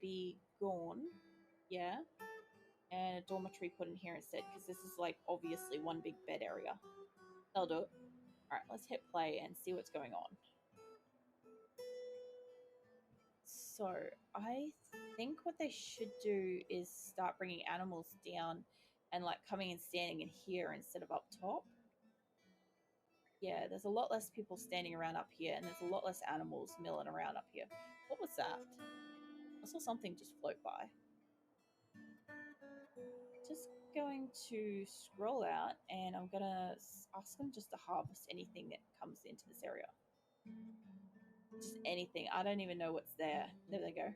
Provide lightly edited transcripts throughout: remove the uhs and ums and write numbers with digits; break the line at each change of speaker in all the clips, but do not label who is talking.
be gone. Yeah. And a dormitory put in here instead, because this is like obviously one big bed area. That'll do it. Alright, let's hit play and see what's going on. So, I think what they should do is start bringing animals down and like coming and standing in here instead of up top. Yeah, there's a lot less people standing around up here, and there's a lot less animals milling around up here. What was that? I saw something just float by. Just going to scroll out, and I'm gonna ask them just to harvest anything that comes into this area. Just anything. I don't even know what's there. There they go.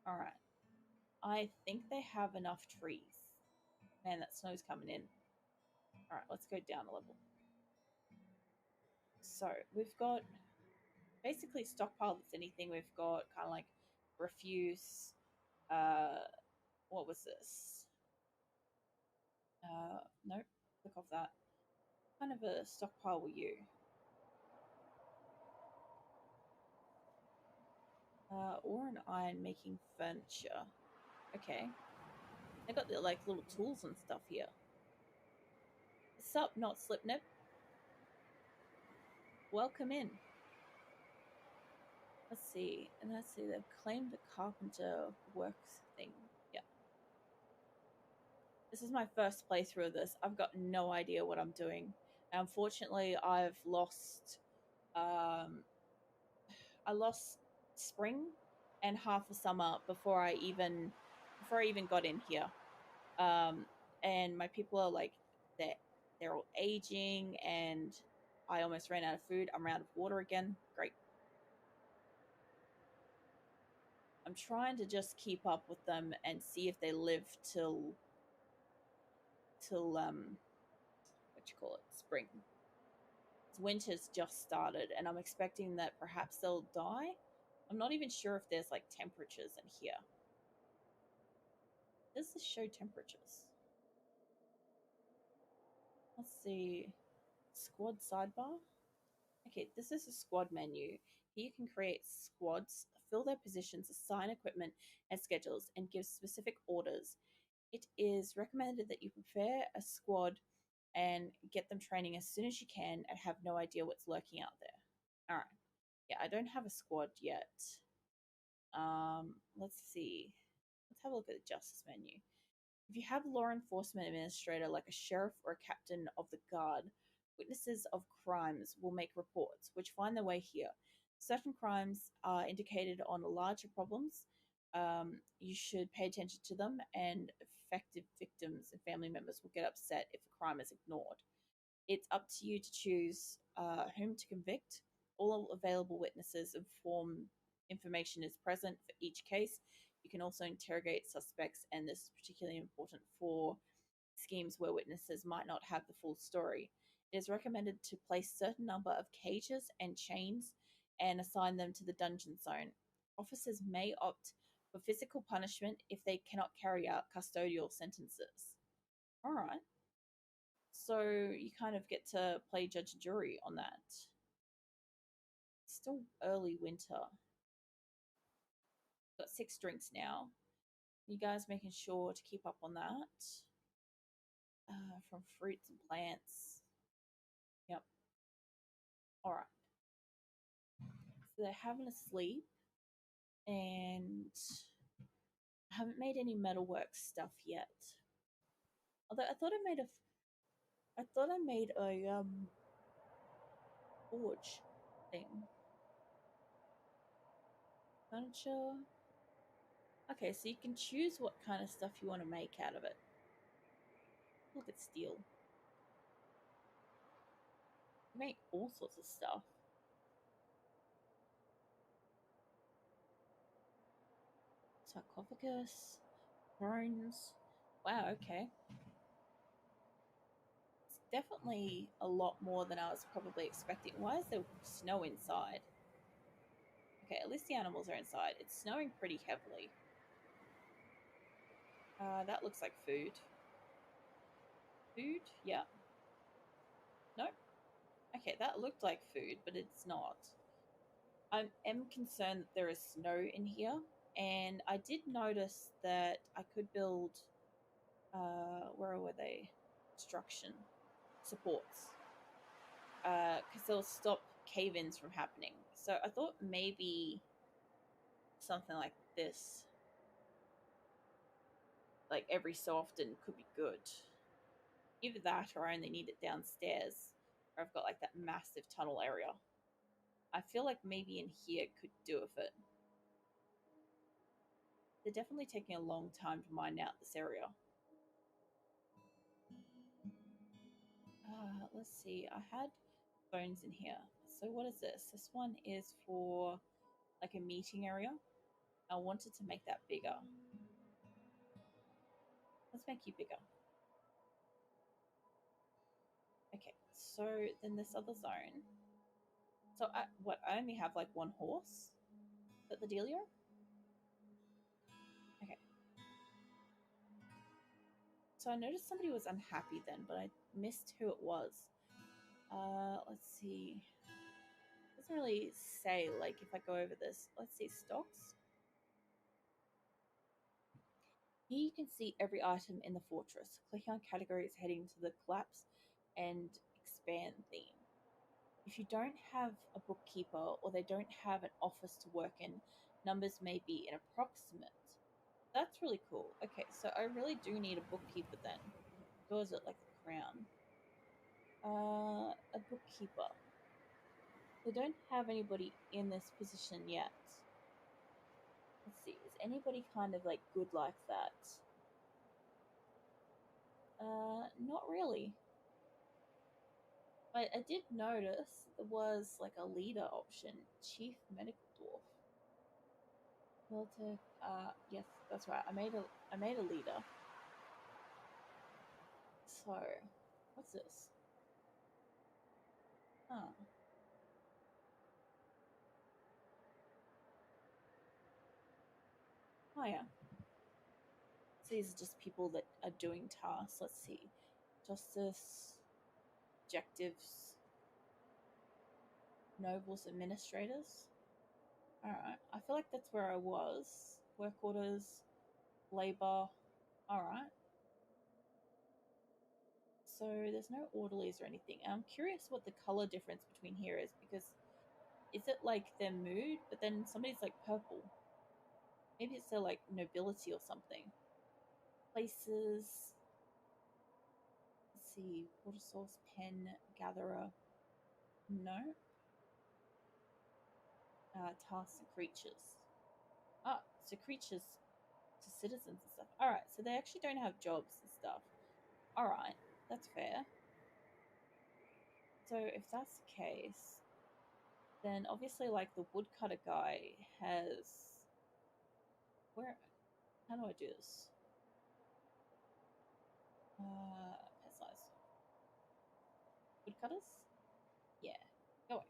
Alright. I think they have enough trees. Man, that snow's coming in. Alright, let's go down a level. So, we've got basically stockpile that's anything. We've got kind of like refuse. What was this? Nope. Click off that. What kind of a stockpile were you? Ore and iron making furniture. Okay. They got the like little tools and stuff here. Sup, not Slipnip. Welcome in. Let's see. And let's see, they've claimed the carpenter works thing. Yeah. This is my first playthrough of this. I've got no idea what I'm doing. Unfortunately, I've lost I lost spring and half the summer before I even got in here. And my people are like they're all aging, and I almost ran out of food. I'm out of water again. Great. I'm trying to just keep up with them and see if they live till what you call it, spring. Winter's just started, and I'm expecting that perhaps they'll die. I'm not even sure if there's like temperatures in here. Does this show temperatures? Let's see. Squad sidebar. Okay, this is a squad menu. Here you can create squads, fill their positions, assign equipment and schedules, and give specific orders. It is recommended that you prepare a squad and get them training as soon as you can and have no idea what's lurking out there. Alright. Yeah, I don't have a squad yet. Let's see. Let's have a look at the justice menu. If you have a law enforcement administrator like a sheriff or a captain of the guard, witnesses of crimes will make reports, which find their way here. Certain crimes are indicated on larger problems. You should pay attention to them, and affected victims and family members will get upset if a crime is ignored. It's up to you to choose whom to convict. All available witnesses inform information is present for each case. You can also interrogate suspects, and this is particularly important for schemes where witnesses might not have the full story. It is recommended to place certain number of cages and chains and assign them to the dungeon zone. Officers may opt for physical punishment if they cannot carry out custodial sentences. All right. So you kind of get to play judge and jury on that. It's still early winter. Got 6 drinks now. You guys making sure to keep up on that. From fruits and plants. Yep. All right. So they're having a sleep, and I haven't made any metalwork stuff yet. Although I thought I made a forge thing. Furniture. Okay, so you can choose what kind of stuff you want to make out of it. Look at steel. You make all sorts of stuff. Sarcophagus, thrones. Wow, okay. It's definitely a lot more than I was probably expecting. Why is there snow inside? Okay, at least the animals are inside. It's snowing pretty heavily. That looks like food. Food? Yeah. Nope. Okay, that looked like food, but it's not. I am concerned that there is snow in here, and I did notice that I could build. Where were they? Construction supports, because they'll stop cave-ins from happening. So I thought maybe something like this, like every so often, could be good. Either that, or I only need it downstairs, where I've got like that massive tunnel area. I feel like maybe in here could do with it. They're definitely taking a long time to mine out this area. Let's see. I had bones in here. So what is this? This one is for like a meeting area. I wanted to make that bigger. Let's make you bigger. Okay, so then this other zone. So I only have like one horse. Is that the dealio? Okay. So I noticed somebody was unhappy then, but I missed who it was. Let's see. It doesn't really say, like, if I go over this. Let's see, stocks. Here you can see every item in the fortress. Clicking on categories heading to the collapse and expand theme. If you don't have a bookkeeper or they don't have an office to work in, numbers may be inapproximate. That's really cool. Okay, so I really do need a bookkeeper then. Or is it like the crown? A bookkeeper. They don't have anybody in this position yet. Let's see, is anybody kind of like good like that? Not really. I did notice there was like a leader option, chief medical dwarf. Militech. Yes, that's right. I made a leader. So, what's this? Oh, oh yeah. So these are just people that are doing tasks. Let's see, justice, objectives, nobles, administrators. All right. I feel like that's where I was. Work orders, labor. All right. So there's no orderlies or anything. And I'm curious what the color difference between here is, because is it like their mood, but then somebody's like purple? Maybe it's their like nobility or something. Places. Let's see. Water source, pen, gatherer. No. Tasks and creatures. Ah, so creatures to citizens and stuff. Alright, so they actually don't have jobs and stuff. Alright, that's fair. So if that's the case, then obviously like the woodcutter guy has where how do I do this? Pet size. Woodcutters? Yeah. Go away.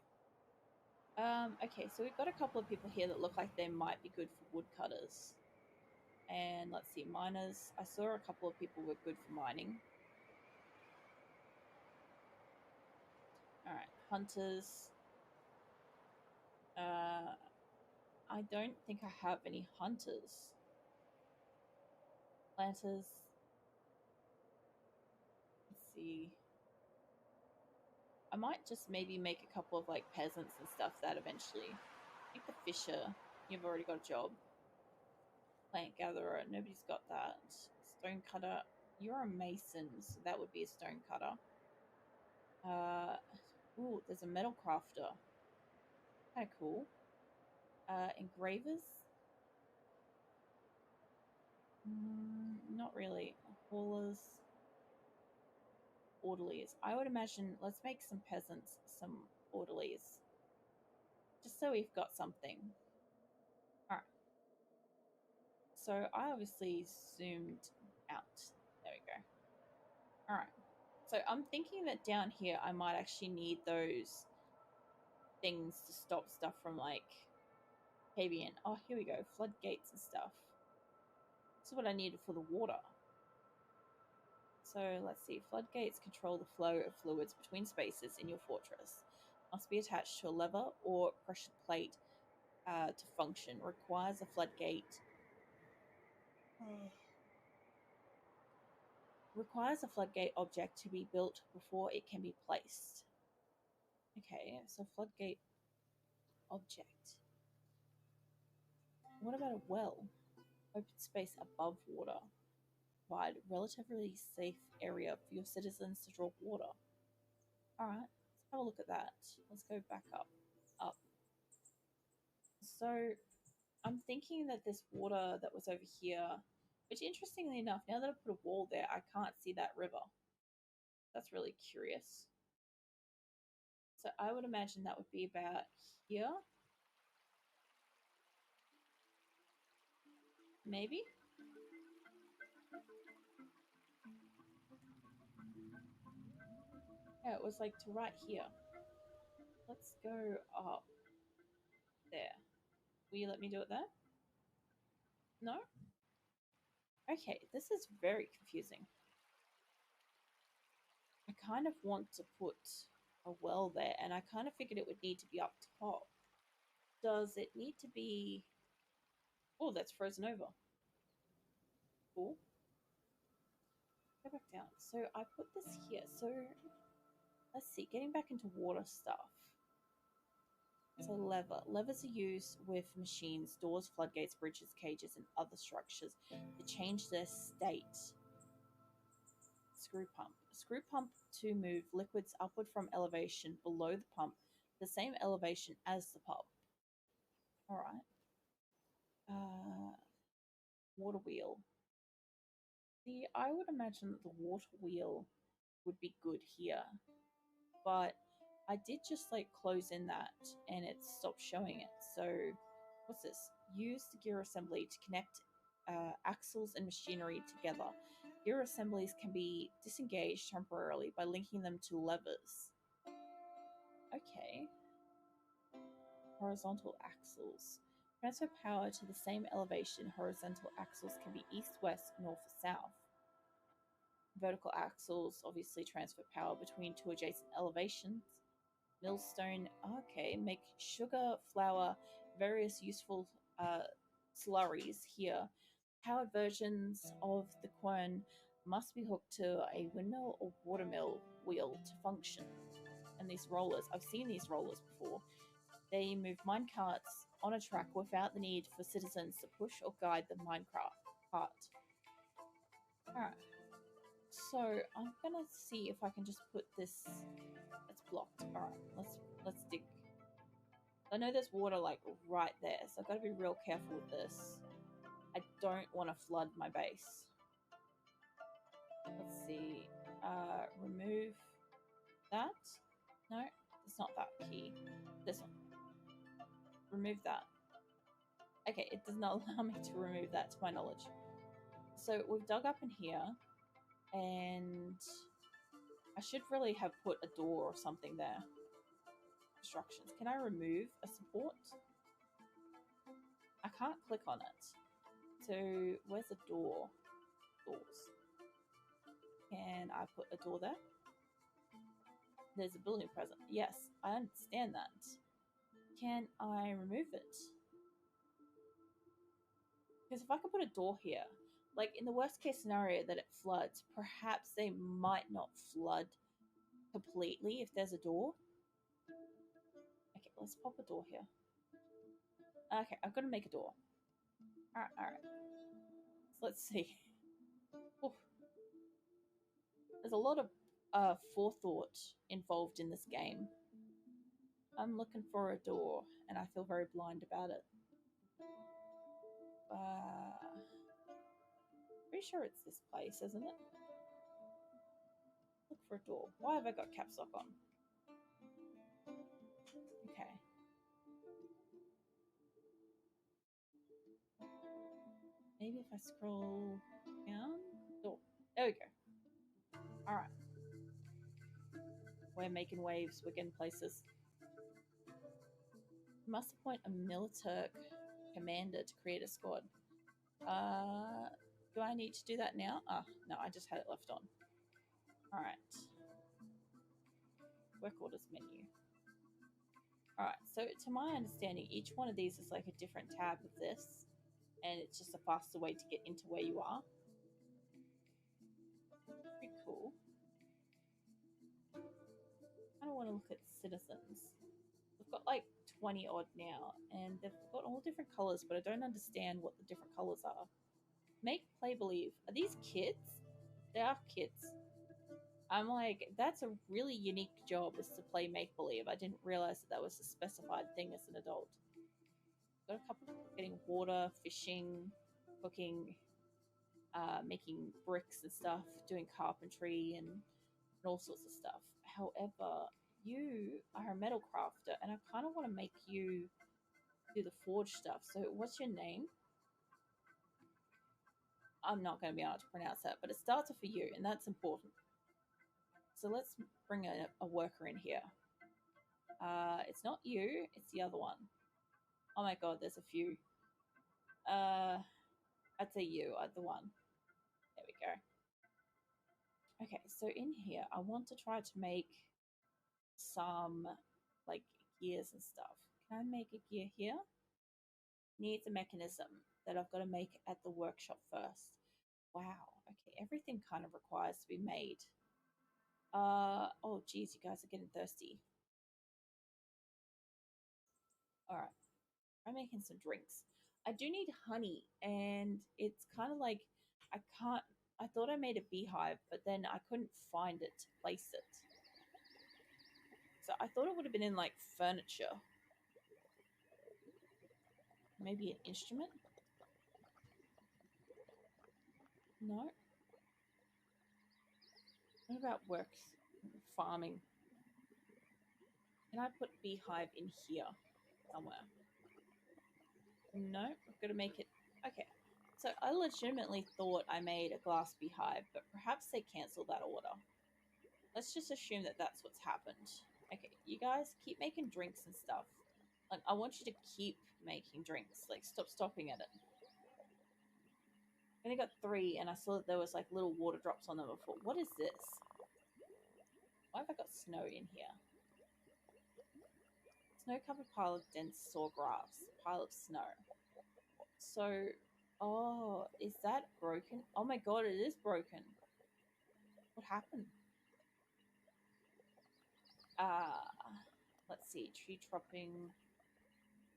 Okay, so we've got a couple of people here that look like they might be good for woodcutters. And let's see, miners. I saw a couple of people were good for mining. Alright, hunters. Uh, I don't think I have any hunters. Planters. Let's see. I might just maybe make a couple of like peasants and stuff that eventually. I think the fisher, you've already got a job. Plant gatherer, nobody's got that. Stone cutter, you're a mason, so that would be a stone cutter. Uh, ooh, there's a metal crafter. Kind of cool. Engravers, not really. Haulers, orderlies. I would imagine let's make some peasants some orderlies, just so we've got something. All right. So I obviously zoomed out. There we go. All right. So I'm thinking that down here I might actually need those things to stop stuff from like caving in. Oh, here we go. Floodgates and stuff. This is what I needed for the water. So let's see. Floodgates control the flow of fluids between spaces in your fortress. Must be attached to a lever or pressure plate to function requires a floodgate. Requires a floodgate object to be built before it can be placed. Okay, so floodgate object. What about a well? Open space above water. Provide relatively safe area for your citizens to draw water. Alright, let's have a look at that. Let's go back up. Up. So I'm thinking that this water that was over here, which interestingly enough, now that I put a wall there, I can't see that river. That's really curious. So I would imagine that would be about here. Maybe? Yeah, it was like to right here. Let's go up there. Will you let me do it there? No? Okay, this is very confusing. I kind of want to put a well there, and I kind of figured it would need to be up top. Does it need to be... Oh, that's frozen over. Cool. Go back down. So I put this here. So let's see, getting back into water stuff. So lever. Levers are used with machines, doors, floodgates, bridges, cages, and other structures to change their state. Screw pump. Screw pump to move liquids upward from elevation below the pump, the same elevation as the pump. Alright. Water wheel. See, I would imagine that the water wheel would be good here. But I did just like close in that and it stopped showing it. So what's this? Use the gear assembly to connect axles and machinery together. Gear assemblies can be disengaged temporarily by linking them to levers. Okay. Horizontal axles. Transfer power to the same elevation. Horizontal axles can be east, west, north, or south. Vertical axles obviously transfer power between two adjacent elevations. Millstone, okay, make sugar, flour, various useful slurries here. Powered versions of the quern must be hooked to a windmill or watermill wheel to function. And these rollers, I've seen these rollers before. They move minecarts on a track without the need for citizens to push or guide the minecart cart. Alright. So I'm gonna see if I can just put this. It's blocked. Alright, let's dig. I know there's water like right there, so I've got to be real careful with this. I don't want to flood my base. Let's see. Remove that. No, it's not that key. This one. Remove that. Okay, it does not allow me to remove that to my knowledge. So we've dug up in here, and I should really have put a door or something there. Instructions. Can I remove a support? I can't click on it. So where's the door? Doors. Can I put a door there? There's a building present. Yes, I understand that. Can I remove it? Because if I could put a door here, like in the worst case scenario that it floods, perhaps they might not flood completely if there's a door. Okay, let's pop a door here. Okay, I've got to make a door. Alright. So let's see. Oof. There's a lot of forethought involved in this game. I'm looking for a door, and I feel very blind about it. Pretty sure it's this place, isn't it? Look for a door. Why have I got caps lock on? Okay. Maybe if I scroll down? Door. There we go. Alright. We're making waves. We're getting places. Must appoint a Militurk commander to create a squad. Do I need to do that now? No, I just had it left on. Alright. Work orders menu. All right, so to my understanding, each one of these is like a different tab of this, and it's just a faster way to get into where you are. Pretty cool. I don't want to look at citizens. We've got like 20 odd now, and they've got all different colors, but I don't understand what the different colors are. Make play believe. Are these kids? They are kids. I'm like, that's a really unique job is to play make believe. I didn't realize that that was a specified thing as an adult. Got a couple getting water, fishing, cooking, making bricks and stuff, doing carpentry and all sorts of stuff. However, you are a metal crafter, and I kind of want to make you do the forge stuff. So, what's your name? I'm not going to be able to pronounce that, but it starts with a U, and that's important. So, let's bring a worker in here. It's not you, it's the other one. Oh my god, there's a few. Uh, I'd say you are the one. There we go. Okay, so in here, I want to try to make some like gears and stuff. Can I make a gear here? Needs a mechanism that I've got to make at the workshop first. Wow. Okay, everything kind of requires to be made. Oh geez, you guys are getting thirsty. All right, I'm making some drinks. I do need honey, and it's kind of like I can't. I thought I made a beehive, but then I couldn't find it to place it. So I thought it would have been in like furniture, maybe an instrument. No. What about works farming? Can I put beehive in here somewhere? No, I've got to make it. Okay. So I legitimately thought I made a glass beehive, but perhaps they cancelled that order. Let's just assume that that's what's happened. Okay, you guys keep making drinks and stuff. Like, I want you to keep making drinks. Like, stop stopping at it. I only got three, and I saw that there was like little water drops on them before. What is this? Why have I got snow in here? Snow-covered pile of dense sawgrass. Pile of snow. So, oh, is that broken? Oh my god, it is broken. What happened? Uh, let's see. Tree chopping.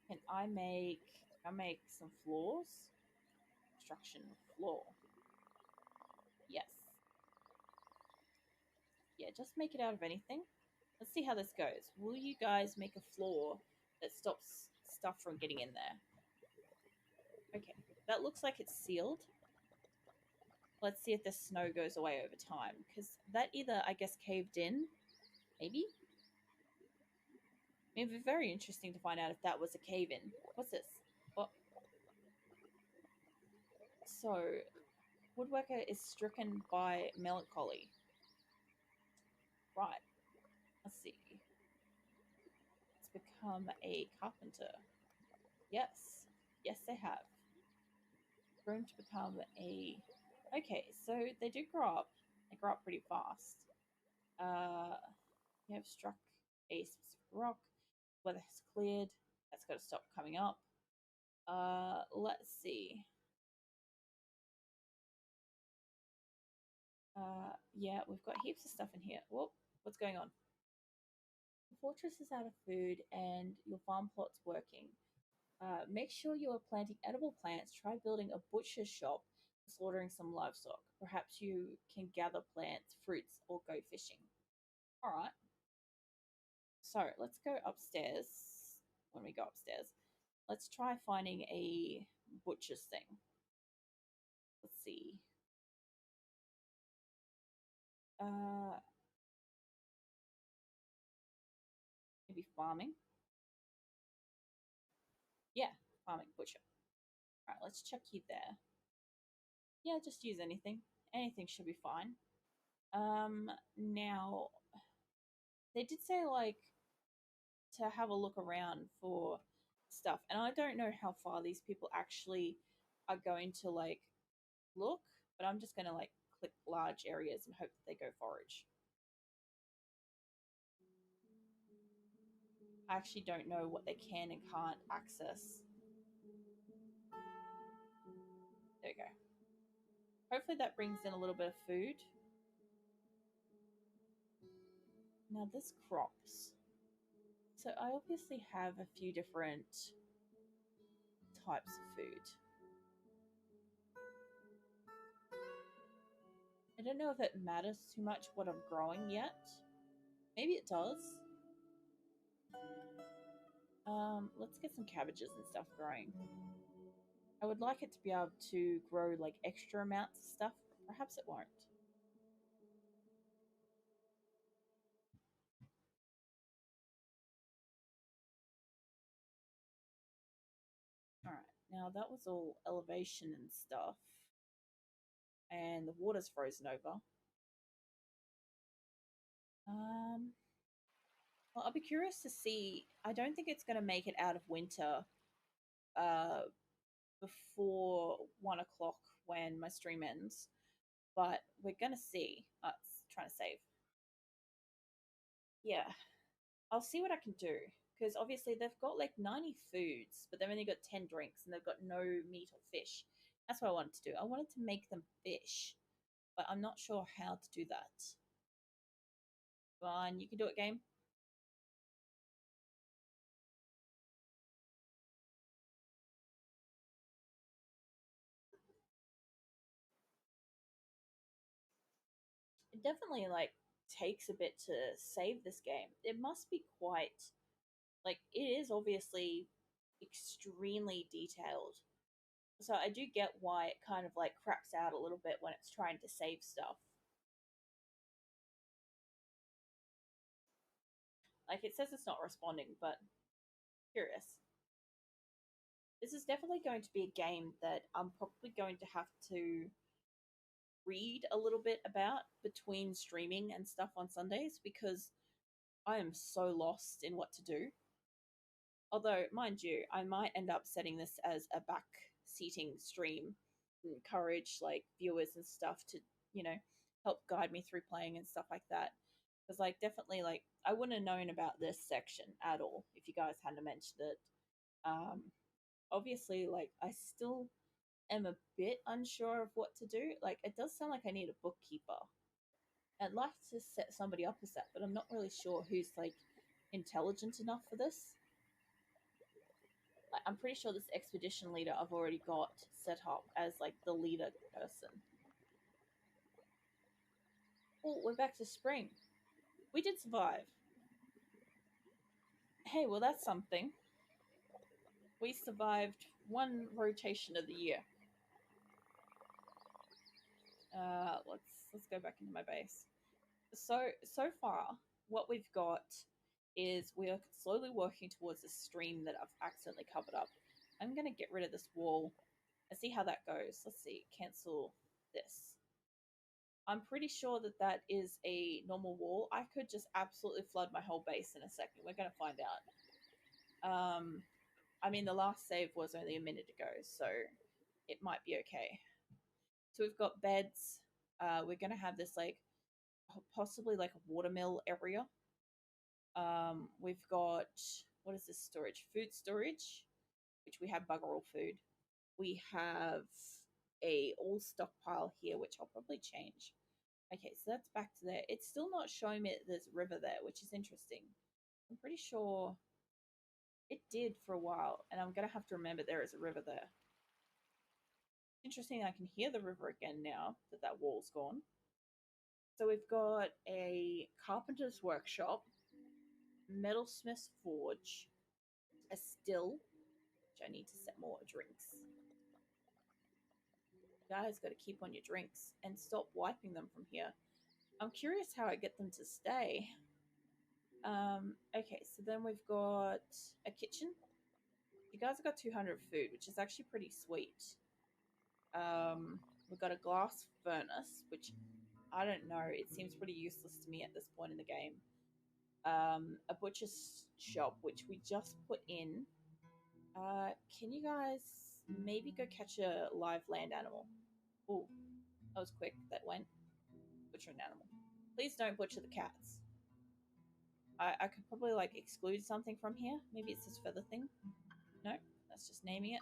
Can I make some floors? Construction floor. Yes. Yeah, just make it out of anything. Let's see how this goes. Will you guys make a floor that stops stuff from getting in there? Okay, that looks like it's sealed. Let's see if the snow goes away over time, because that either, I guess, caved in, maybe? It'd be very interesting to find out if that was a cave in. What's this? What? So, woodworker is stricken by melancholy. Right. Let's see. It's become a carpenter. Yes. Yes, they have. Grown to become a. Okay, so they do grow up. They grow up pretty fast. Uh, you have struck a specific rock. Weather has cleared. That's got to stop coming up. Let's see. Yeah, we've got heaps of stuff in here. Whoop, what's going on? The fortress is out of food and your farm plot's working. Make sure you are planting edible plants. Try building a butcher's shop, slaughtering some livestock. Perhaps you can gather plants, fruits, or go fishing. All right. So let's go upstairs. When we go upstairs, let's try finding a butcher's thing. Let's see. Uh, Maybe farming. Yeah, farming, butcher. All right, let's check you there. Yeah, just use anything. Anything should be fine. Now they did say like to have a look around for stuff, and I don't know how far these people actually are going to like look, but I'm just gonna like click large areas and hope that they go forage. I actually don't know what they can and can't access. There we go. Hopefully that brings in a little bit of food. Now this crops. So I obviously have a few different types of food. I don't know if it matters too much what I'm growing yet. Maybe it does. Let's get some cabbages and stuff growing. I would like it to be able to grow like extra amounts of stuff, but perhaps it won't. Alright, now that was all elevation and stuff. And the water's frozen over. Um, well, I'll be curious to see. I don't think it's going to make it out of winter uh, before 1 o'clock when my stream ends, but we're going to see. It's trying to save. Yeah, I'll see what I can do. Because obviously they've got like 90 foods, but they've only got 10 drinks and they've got no meat or fish. That's what I wanted to do. I wanted to make them fish, but I'm not sure how to do that. Fine, you can do it, game. It definitely like takes a bit to save this game. It must be quite like it is obviously extremely detailed. So I do get why it kind of like craps out a little bit when it's trying to save stuff. Like it says it's not responding, but curious. This is definitely going to be a game that I'm probably going to have to read a little bit about between streaming and stuff on Sundays because I am so lost in what to do. Although, mind you, I might end up setting this as a back seating stream, encourage like viewers and stuff to, you know, help guide me through playing and stuff like that. Because like definitely like I wouldn't have known about this section at all if you guys hadn't mentioned it. Um, obviously, like I still am a bit unsure of what to do. Like it does sound like I need a bookkeeper. I'd like to set somebody up as that, but I'm not really sure who's like intelligent enough for this. Like, I'm pretty sure this expedition leader I've already got set up as like the leader person. Oh, we're back to spring. We did survive. Hey, well that's something. We survived one rotation of the year. Let's go back into my base. So far, what we've got is we are slowly working towards a stream that I've accidentally covered up. I'm gonna get rid of this wall and see how that goes. Let's see. Cancel this. I'm pretty sure that that is a normal wall. I could just absolutely flood my whole base in a second. We're gonna find out. I mean, the last save was only a minute ago, so it might be okay. So we've got beds. We're gonna have this like possibly like a watermill area. We've got what is this storage? Food storage, which we have bugger all food. We have a all stockpile here, which I'll probably change. Okay, so that's back to there. It's still not showing me that there's a river there, which is interesting. I'm pretty sure it did for a while, and I'm gonna have to remember there is a river there. Interesting, I can hear the river again now that that wall's gone. So we've got a carpenter's workshop, metalsmith's forge, a still, which I need to set more drinks. You guys got to keep on your drinks and stop wiping them from here. I'm curious how I get them to stay. Okay, so then we've got a kitchen. You guys have got 200 food, which is actually pretty sweet. We've got a glass furnace, which I don't know. It seems pretty useless to me at this point in the game. A butcher's shop, which we just put in. Can you guys maybe go catch a live land animal? Oh, that was quick. That went. Butcher an animal. Please don't butcher the cats. I could probably like exclude something from here. Maybe it's this feather thing. No, that's just naming it.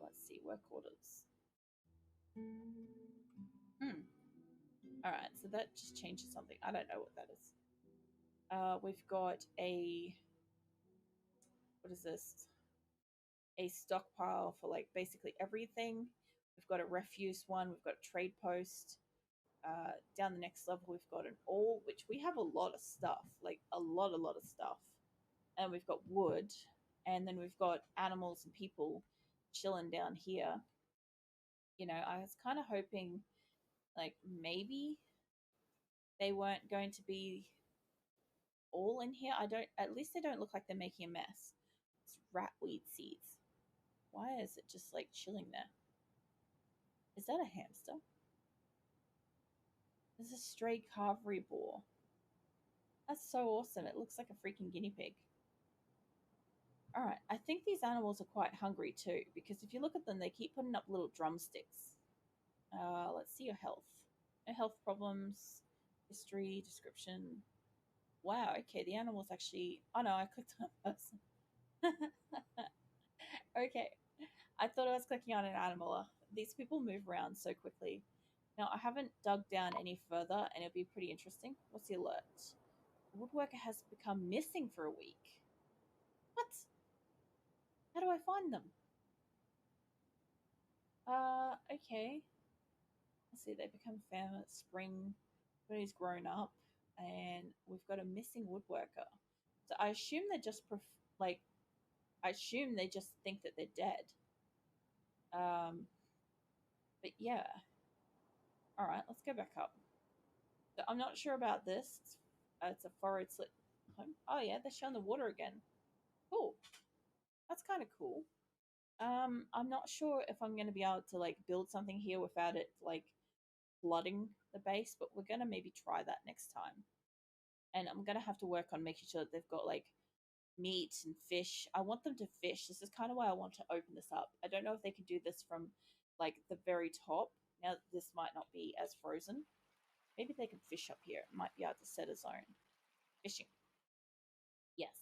Let's see, work orders. Hmm. All right, so that just changes something. I don't know what that is. We've got a what is this? A stockpile for like basically everything. We've got a refuse one. We've got a trade post. Down the next level, we've got an all, which we have a lot of stuff, like a lot of stuff. And we've got wood, and then we've got animals and people chilling down here. I was kind of hoping, like, maybe they weren't going to be all in here. I don't, at least they don't look like they're making a mess. It's ratweed seeds. Why is it just like chilling there? Is that a hamster? There's a stray carvery boar. That's so awesome. It looks like a freaking guinea pig. All right, I think these animals are quite hungry too, because if you look at them, they keep putting up little drumsticks. Let's see your health. No health problems. History, description. Wow, okay, the animal's actually. Oh no, I clicked on a person. Okay, I thought I was clicking on an animal. These people move around so quickly. Now, I haven't dug down any further, and it'll be pretty interesting. What's the alert? The woodworker has become missing for a week. What? How do I find them? Okay. Let's see, they become famous spring when he's grown up, and we've got a missing woodworker. So I assume they're just like I assume they just think that they're dead. Um, but yeah, all right, let's go back up. So I'm not sure about this. It's a forward slit home. Oh yeah, they're showing the water again. Cool. That's kind of cool. I'm not sure if I'm going to be able to like build something here without it like flooding the base, but we're going to maybe try that next time. And I'm going to have to work on making sure that they've got like meat and fish. I want them to fish. This is kind of why I want to open this up. I don't know if they can do this from like the very top. Now, this might not be as frozen. Maybe they can fish up here. It might be able to set a zone. Fishing. Yes.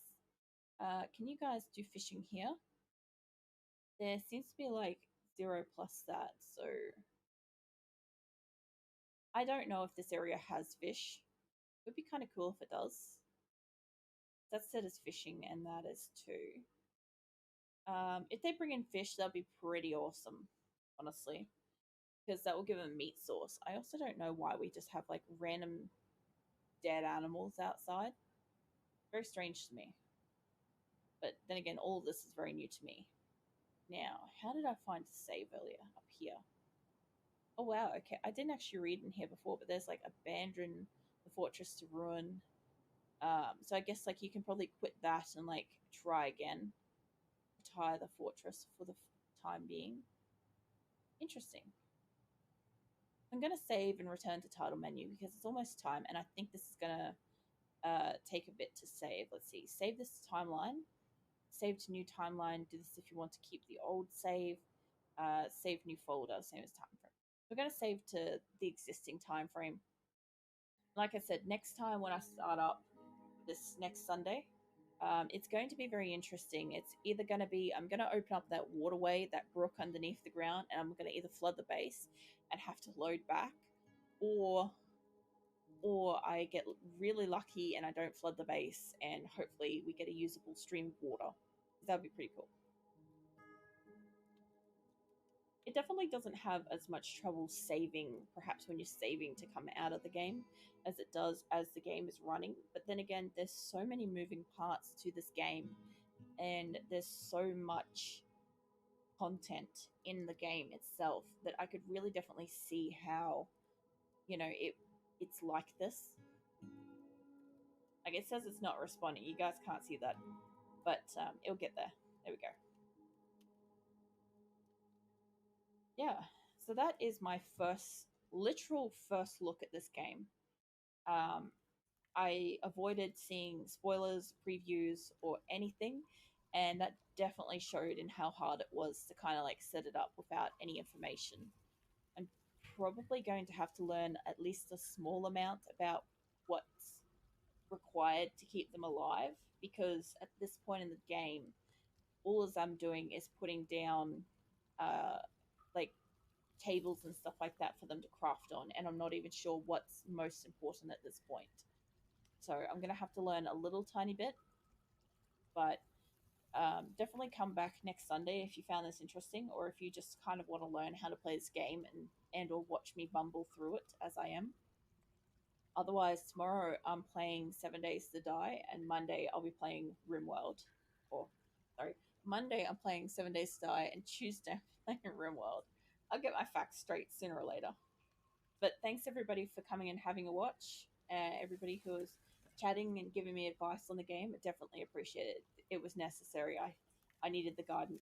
Can you guys do fishing here? There seems to be like 0 plus that, so I don't know if this area has fish. It would be kind of cool if it does. That's set as fishing, and that is too. If they bring in fish, that'd be pretty awesome, honestly, because that will give them meat source. I also don't know why we just have like random dead animals outside. Very strange to me. But then again, all of this is very new to me. Now, how did I find save earlier? Up here. Oh wow, okay. I didn't actually read in here before, but there's like abandon the fortress to ruin. So I guess like you can probably quit that and like try again, retire the fortress for the time being. Interesting. I'm gonna save and return to title menu because it's almost time, and I think this is gonna take a bit to save. Let's see, save this timeline, save to new timeline. Do this if you want to keep the old save. Save new folder, same as time frame. We're gonna save to the existing time frame. Like I said, next time when I start up this next Sunday, it's going to be very interesting. It's either going to be I'm going to open up that waterway, that brook underneath the ground, and I'm going to either flood the base and have to load back, or I get really lucky and I don't flood the base, and hopefully we get a usable stream of water. That would be pretty cool. It definitely doesn't have as much trouble saving, perhaps when you're saving to come out of the game, as it does as the game is running. But then again, there's so many moving parts to this game, and there's so much content in the game itself that I could really definitely see how, it's like this. Like it says it's not responding. You guys can't see that, but it'll get there. There we go. Yeah. So that is my literal first look at this game. Um, I avoided seeing spoilers, previews, or anything, and that definitely showed in how hard it was to kind of like set it up without any information. I'm probably going to have to learn at least a small amount about what's required to keep them alive, because at this point in the game, all as I'm doing is putting down uh, like tables and stuff like that for them to craft on, and I'm not even sure what's most important at this point. So I'm gonna have to learn a little tiny bit, but definitely come back next Sunday if you found this interesting, or if you just kind of want to learn how to play this game and or watch me bumble through it as I am. Otherwise, tomorrow I'm playing 7 Days to Die, and Monday I'll be playing RimWorld. Or, sorry, Monday I'm playing 7 Days to Die, and Tuesday I'm playing RimWorld. I'll get my facts straight sooner or later. But thanks everybody for coming and having a watch. Everybody who was chatting and giving me advice on the game, I definitely appreciate it. It was necessary. I needed the guidance.